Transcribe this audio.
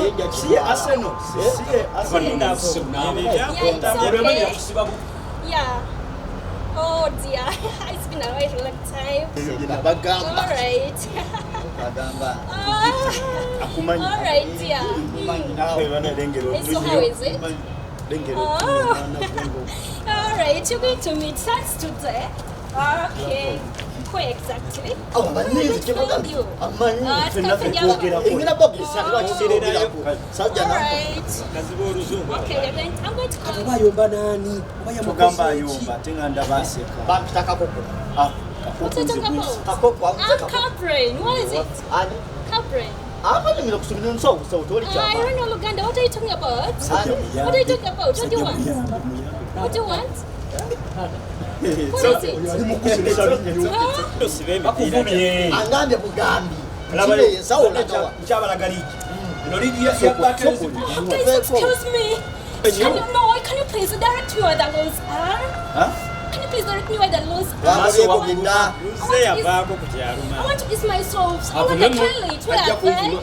See Arsenal. Yeah. Oh dear, it's been a right long time. Alright. Alright, dear. So how is it? Alright, you're going to meet us today. Okay. Where exactly? Alright. Okay, I'm going to come. What are you talking about? Caprain. What is it? Caprain. I don't know Oluganada. What are you talking about? What are you talking about? What do you want? What do you want? What is it? Excuse me. Can you please direct me where the laws are? Can you please direct me where the laws are? I want to eat myself. I want the toilet. Where are they?